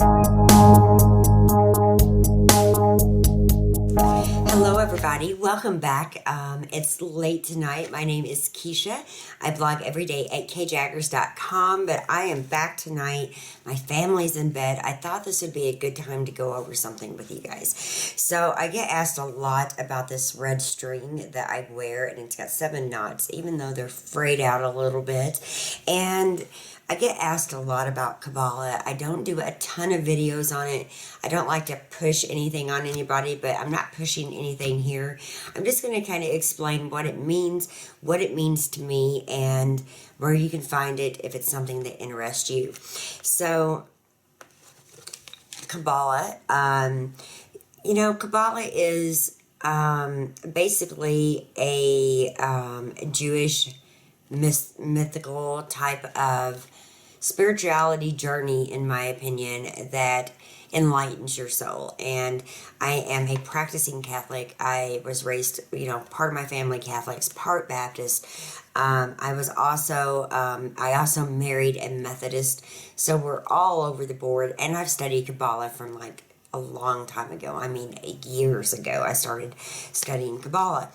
Hello everybody, welcome back. It's late tonight. My name is Kisha. I blog every day at kjaggers.com, but I am back tonight. My family's in bed. I thought this would be a good time to go over something with you guys. So I get asked a lot about this red string that I wear, and it's got 7 knots, even though they're frayed out a little bit. And I get asked a lot about Kabbalah. I don't do a ton of videos on it. I don't like to push anything on anybody, but I'm not pushing anything here. I'm just going to kind of explain what it means to me, and where you can find it if it's something that interests you. So, Kabbalah, Kabbalah is basically a Jewish mythical type of spirituality journey, in my opinion, that enlightens your soul. And I am a practicing Catholic. I was raised, part of my family Catholics, part Baptist. I also married a Methodist, so we're all over the board. And I've studied Kabbalah from a long time ago. I mean, years ago, I started studying Kabbalah.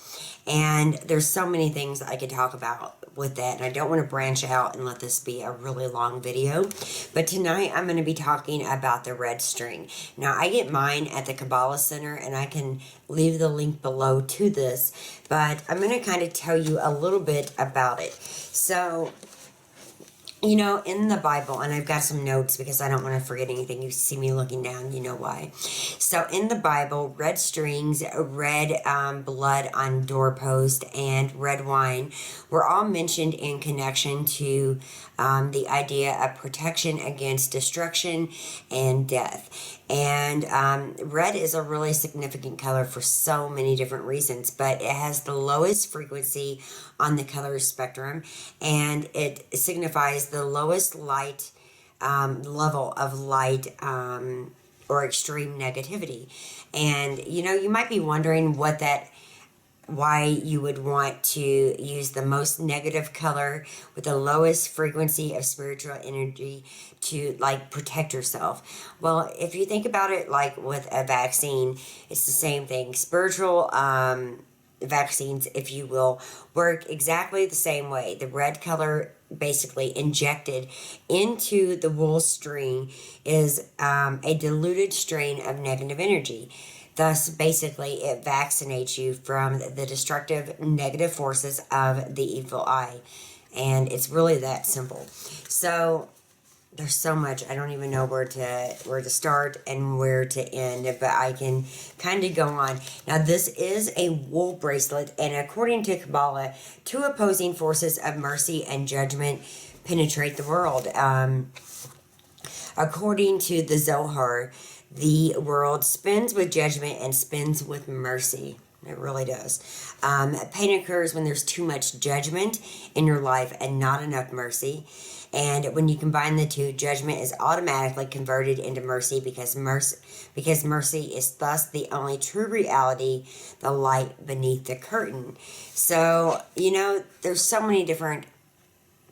And there's so many things I could talk about with that, and I don't want to branch out and let this be a really long video. But tonight, I'm going to be talking about the red string. Now, I get mine at the Kabbalah Center, and I can leave the link below to this, but I'm going to kind of tell you a little bit about it. So, in the Bible, and I've got some notes because I don't want to forget anything. You see me looking down, you know why. So in the Bible, red strings, red blood on doorpost, and red wine were all mentioned in connection to the idea of protection against destruction and death. And red is a really significant color for so many different reasons, but it has the lowest frequency on the color spectrum, and it signifies the lowest light level of light or extreme negativity. And you might be wondering why you would want to use the most negative color with the lowest frequency of spiritual energy to protect yourself. Well, if you think about it with a vaccine, it's the same thing. Spiritual vaccines, if you will, work exactly the same way. The red color basically injected into the wool string is a diluted strain of negative energy. Thus, basically, it vaccinates you from the destructive negative forces of the evil eye. And it's really that simple. So, there's so much. I don't even know where to start and where to end, but I can kind of go on. Now, this is a wool bracelet, and according to Kabbalah, 2 opposing forces of mercy and judgment penetrate the world. According to the Zohar, the world spins with judgment and spins with mercy. It really does. Pain occurs when there's too much judgment in your life and not enough mercy. And when you combine the two, judgment is automatically converted into mercy because mercy is thus the only true reality, the light beneath the curtain. So, there's so many different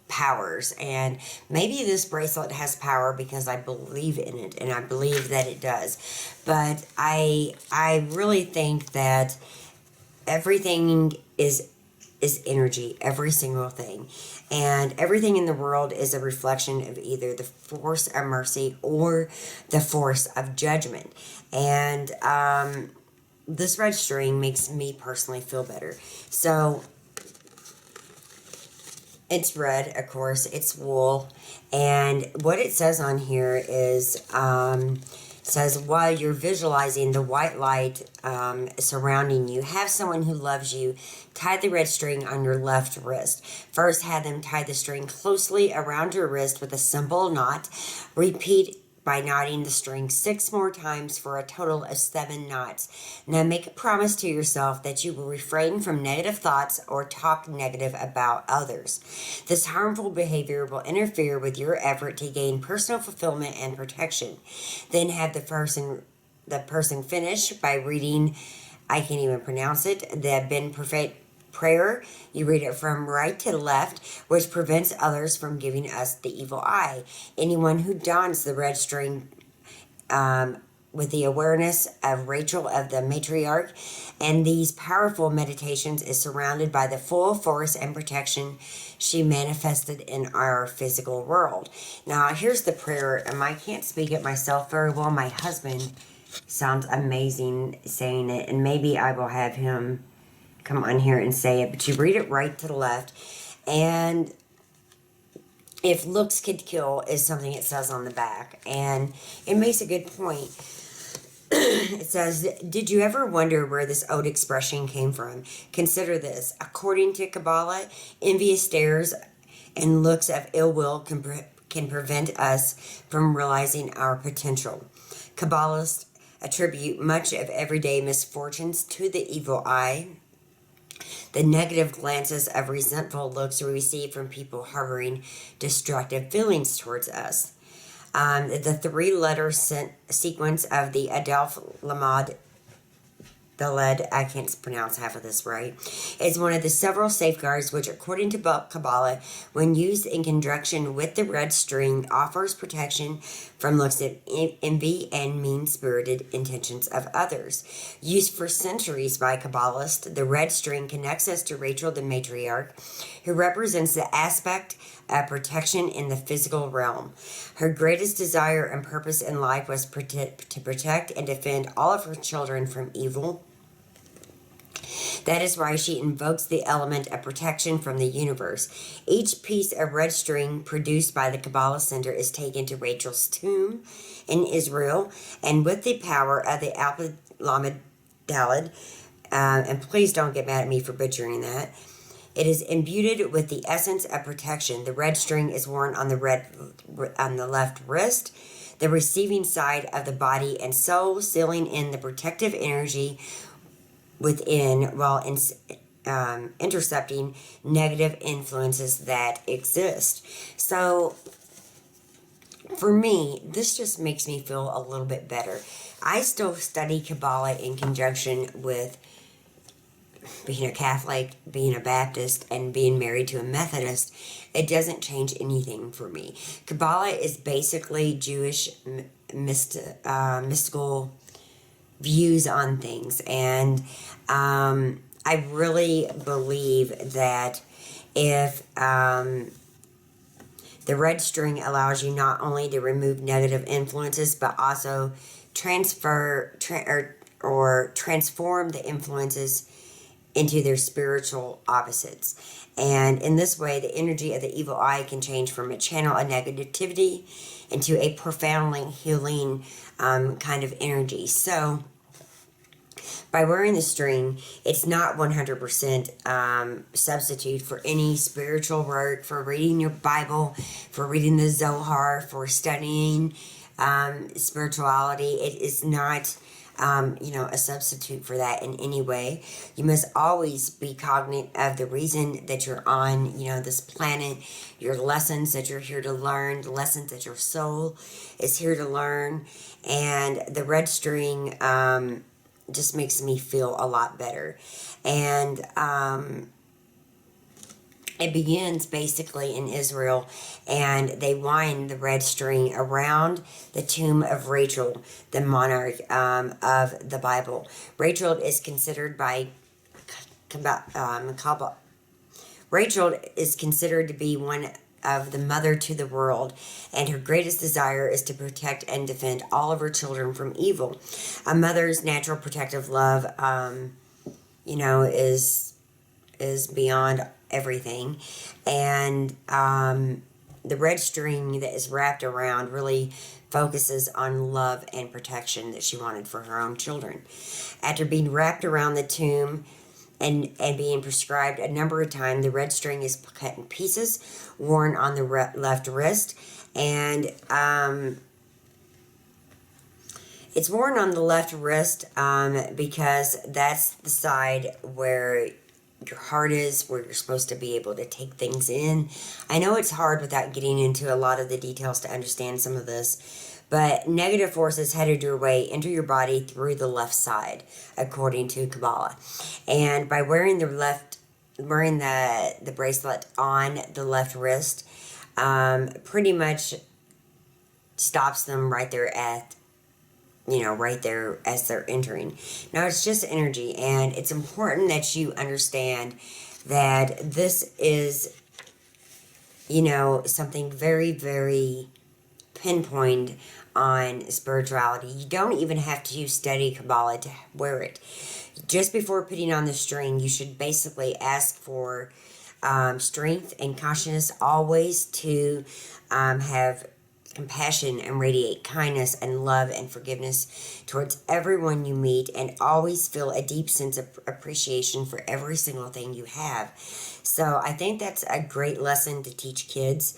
powers, and maybe this bracelet has power because I believe in it, and I believe that it does. But I really think that everything is energy, every single thing. And everything in the world is a reflection of either the force of mercy or the force of judgment. And this red string makes me personally feel better. So it's red, of course, it's wool. And what it says on here is, says, while you're visualizing the white light surrounding you, have someone who loves you tie the red string on your left wrist. First, have them tie the string closely around your wrist with a simple knot. Repeat by knotting the string 6 more times for a total of 7 knots. Now make a promise to yourself that you will refrain from negative thoughts or talk negative about others. This harmful behavior will interfere with your effort to gain personal fulfillment and protection. Then have the person finish by reading, I can't even pronounce it, the Ben Perfect prayer. You read it from right to left, which prevents others from giving us the evil eye. Anyone who dons the red string with the awareness of Rachel of the matriarch, and these powerful meditations is surrounded by the full force and protection she manifested in our physical world. Now, here's the prayer, and I can't speak it myself very well. My husband sounds amazing saying it, and maybe I will have him come on here and say it, but you read it right to the left, and if looks could kill is something it says on the back, and it makes a good point. It says, did you ever wonder where this old expression came from? Consider this. According to Kabbalah, envious stares and looks of ill will can prevent us from realizing our potential. Kabbalists attribute much of everyday misfortunes to the evil eye. The negative glances of resentful looks we receive from people harboring destructive feelings towards us. The three-letter sequence of the Adelph Lamad Daled, I can't pronounce half of this right, is one of the several safeguards which, according to Kabbalah, when used in conjunction with the red string, offers protection from looks of envy and mean-spirited intentions of others. Used for centuries by Kabbalists, the red string connects us to Rachel the matriarch, who represents the aspect of protection in the physical realm. Her greatest desire and purpose in life was to protect and defend all of her children from evil. That is why she invokes the element of protection from the universe. Each piece of red string produced by the Kabbalah Center is taken to Rachel's tomb in Israel, and with the power of the Alpha Lamed Daled, and please don't get mad at me for butchering that, it is imbued with the essence of protection. The red string is worn on the left wrist, the receiving side of the body and soul, sealing in the protective energy within while intercepting negative influences that exist. So, for me, this just makes me feel a little bit better. I still study Kabbalah in conjunction with being a Catholic, being a Baptist, and being married to a Methodist. It doesn't change anything for me. Kabbalah is basically Jewish mystical views on things, and I really believe that if the red string allows you not only to remove negative influences, but also transform the influences into their spiritual opposites. And in this way, the energy of the evil eye can change from a channel of negativity into a profoundly healing kind of energy. So, by wearing the string, it's not 100% substitute for any spiritual work, for reading your Bible, for reading the Zohar, for studying spirituality. It is not a substitute for that in any way. You must always be cognizant of the reason that you're on, this planet, your lessons that you're here to learn, the lessons that your soul is here to learn. And the red string just makes me feel a lot better. And it begins basically in Israel, and they wind the red string around the tomb of Rachel, the monarch of the Bible. Rachel is considered by Kabbalah. Rachel is considered to be one of the mother to the world, and her greatest desire is to protect and defend all of her children from evil. A mother's natural protective love, is beyond everything, and the red string that is wrapped around really focuses on love and protection that she wanted for her own children. After being wrapped around the tomb and being prescribed a number of times, the red string is cut in pieces, worn on the left wrist, and it's worn on the left wrist because that's the side where your heart is, where you're supposed to be able to take things in. I know it's hard without getting into a lot of the details to understand some of this, but negative forces headed your way into your body through the left side, according to Kabbalah. And by wearing the bracelet on the left wrist, pretty much stops them right there at right there as they're entering. Now, it's just energy, and it's important that you understand that this is, something very, very pinpoint on spirituality. You don't even have to study Kabbalah to wear it. Just before putting on the string, you should basically ask for strength and consciousness always to have compassion and radiate kindness and love and forgiveness towards everyone you meet, and always feel a deep sense of appreciation for every single thing you have. So I think that's a great lesson to teach kids.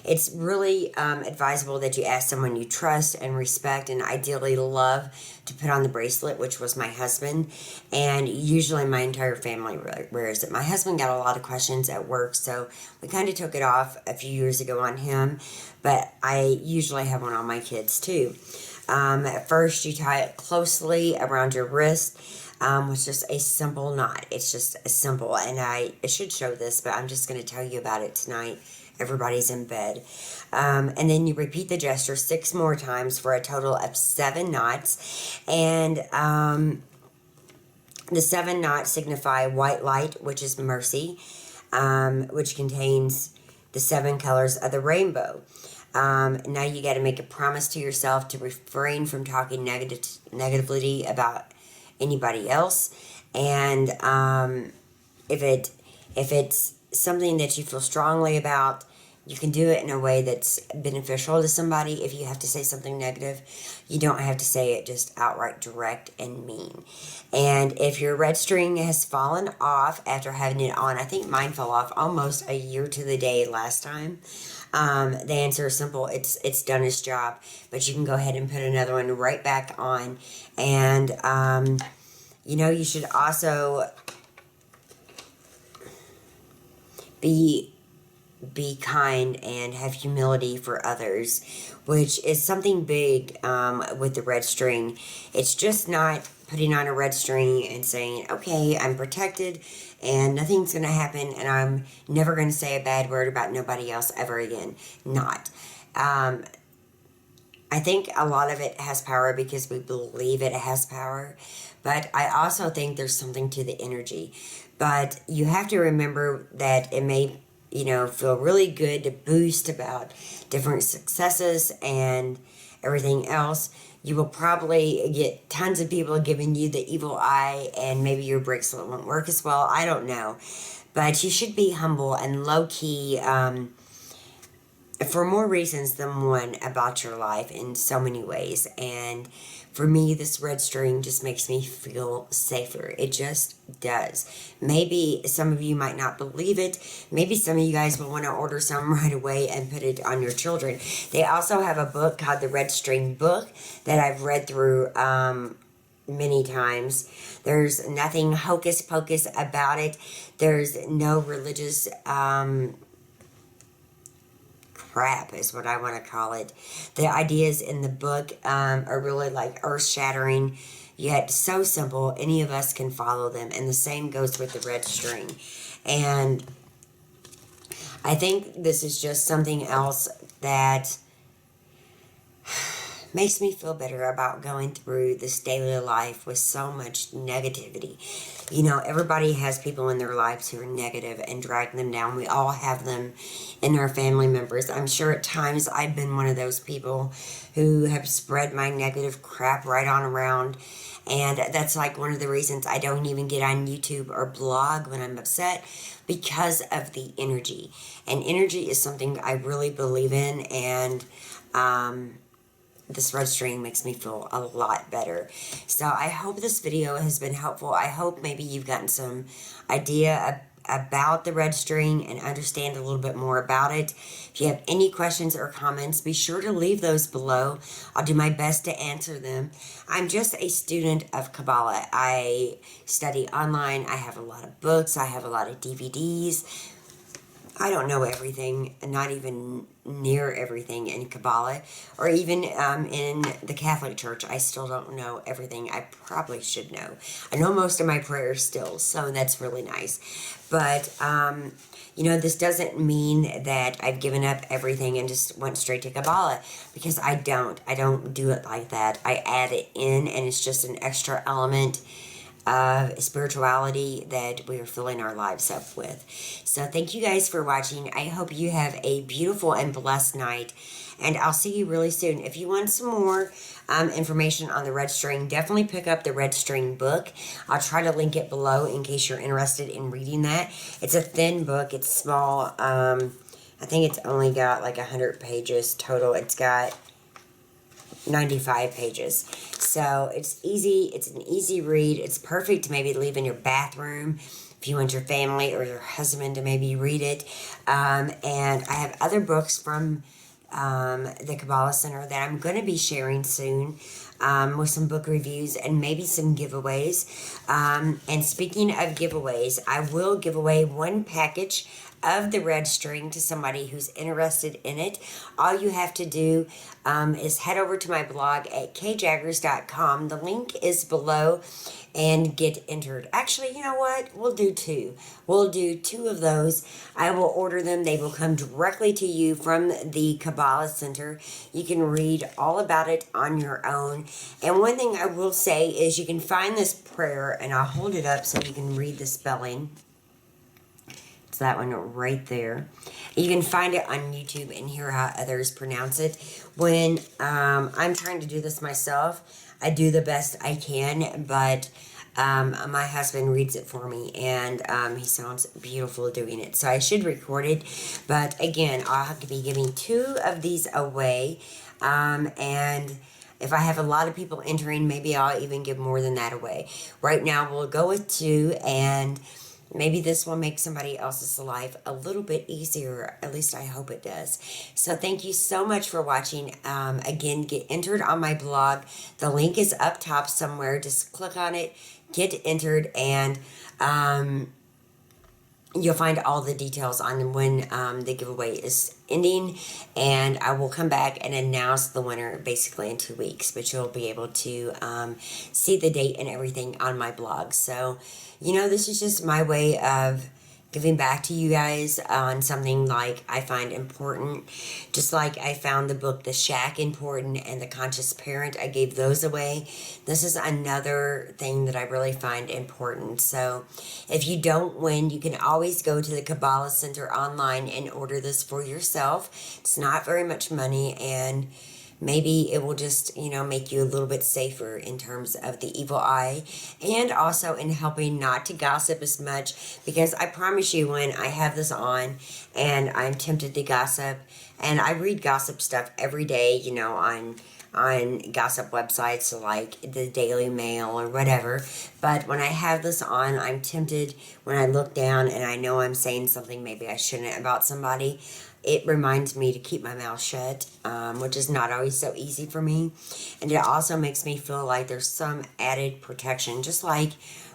It's really advisable that you ask someone you trust and respect and ideally love to put on the bracelet, which was my husband. And usually my entire family wears it. My husband got a lot of questions at work, so we kind of took it off a few years ago on him. But I usually have one on my kids too. At first, you tie it closely around your wrist. With just a simple knot. It's just a simple, and I should show this, but I'm just going to tell you about it tonight. Everybody's in bed. And then you repeat the gesture 6 more times for a total of 7 knots. And the 7 knots signify white light, which is mercy, which contains the 7 colors of the rainbow. Now you got to make a promise to yourself to refrain from talking negatively about anybody else. And if it's something that you feel strongly about, you can do it in a way that's beneficial to somebody. If you have to say something negative, you don't have to say it just outright direct and mean. And if your red string has fallen off after having it on, I think mine fell off almost a year to the day last time. The answer is simple. It's done its job, but you can go ahead and put another one right back on. And, you should also be kind and have humility for others, which is something big with the red string. It's just not putting on a red string and saying, okay, I'm protected and nothing's going to happen and I'm never going to say a bad word about nobody else ever again. Not. I think a lot of it has power because we believe it has power, but I also think there's something to the energy. But you have to remember that it may feel really good to boost about different successes and everything else. You will probably get tons of people giving you the evil eye, and maybe your bracelet won't work as well. I don't know. But you should be humble and low-key for more reasons than one about your life in so many ways. And for me, this red string just makes me feel safer. It just does. Maybe some of you might not believe it. Maybe some of you guys will want to order some right away and put it on your children. They also have a book called The Red String Book that I've read through many times. There's nothing hocus pocus about it. There's no religious crap is what I want to call it. The ideas in the book are really like earth-shattering, yet so simple any of us can follow them, and the same goes with the red string. And I think this is just something else that makes me feel better about going through this daily life with so much negativity. Everybody has people in their lives who are negative and drag them down. We all have them in our family members. I'm sure at times I've been one of those people who have spread my negative crap right on around. And that's like one of the reasons I don't even get on YouTube or blog when I'm upset, because of the energy. And energy is something I really believe in, and this red string makes me feel a lot better. So I hope this video has been helpful. I hope maybe you've gotten some idea about the red string and understand a little bit more about it. If you have any questions or comments, be sure to leave those below. I'll do my best to answer them. I'm just a student of Kabbalah. I study online. I have a lot of books. I have a lot of DVDs. I don't know everything, not even near everything in Kabbalah, or even in the Catholic Church. I still don't know everything I probably should know. I know most of my prayers still, so that's really nice. But, you know, this doesn't mean that I've given up everything and just went straight to Kabbalah, because I don't. I don't do it like that. I add it in, and it's just an extra element of spirituality that we are filling our lives up with. So thank you guys for watching. I hope you have a beautiful and blessed night, and I'll see you really soon. If you want some more information on the red string, definitely pick up the red string book. I'll try to link it below in case you're interested in reading that. It's a thin book. It's small. I think it's only got like 100 pages total. It's got 95 pages. So it's easy. It's an easy read. It's perfect to maybe leave in your bathroom if you want your family or your husband to maybe read it. And I have other books from the Kabbalah Center that I'm going to be sharing soon, with some book reviews and maybe some giveaways. And speaking of giveaways, I will give away one package of the red string to somebody who's interested in it. All you have to do is head over to my blog at kjaggers.com. The link is below, and get entered. Actually, you know what? We'll do two. We'll do two of those. I will order them. They will come directly to you from the Kabbalah Center. You can read all about it on your own. And one thing I will say is you can find this prayer, and I'll hold it up so you can read the spelling. It's that one right there. You can find it on YouTube and hear how others pronounce it. When I'm trying to do this myself, I do the best I can, but my husband reads it for me, and he sounds beautiful doing it. So I should record it, but again, I'll have to be giving 2 of these away, and if I have a lot of people entering, maybe I'll even give more than that away. Right now, we'll go with 2, and maybe this will make somebody else's life a little bit easier. At least I hope it does. So thank you so much for watching. Again, get entered on my blog. The link is up top somewhere. Just click on it, get entered, and you'll find all the details on when the giveaway is ending, and I will come back and announce the winner basically in 2 weeks, but you'll be able to see the date and everything on my blog. So, you know, this is just my way of giving back to you guys on something like I find important. Just like I found the book The Shack important and The Conscious Parent, I gave those away. This is another thing that I really find important. So if you don't win, you can always go to the Kabbalah Center online and order this for yourself. It's not very much money, and maybe it will just, you know, make you a little bit safer in terms of the evil eye, and also in helping not to gossip as much, because I promise you, when I have this on and I'm tempted to gossip, and I read gossip stuff every day, you know, on gossip websites like the Daily Mail or whatever, but when I have this on, I'm tempted when I look down and I know I'm saying something maybe I shouldn't about somebody. It reminds me to keep my mouth shut, which is not always so easy for me. And it also makes me feel like there's some added protection, just like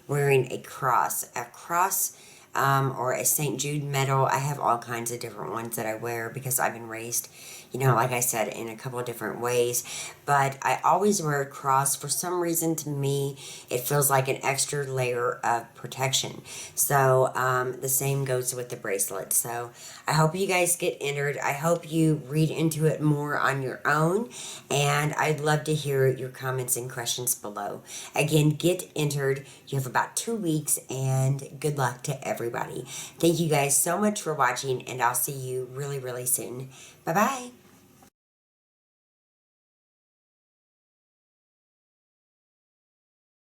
wearing a cross. A cross or a St. Jude medal. I have all kinds of different ones that I wear because I've been raised, you know, like I said, in a couple of different ways. But I always wear a cross. For some reason, to me, it feels like an extra layer of protection. So the same goes with the bracelet. So I hope you guys get entered. I hope you read into it more on your own. And I'd love to hear your comments and questions below. Again, get entered. You have about 2 weeks, and good luck to everybody. Thank you guys so much for watching, and I'll see you really, really soon. Bye-bye.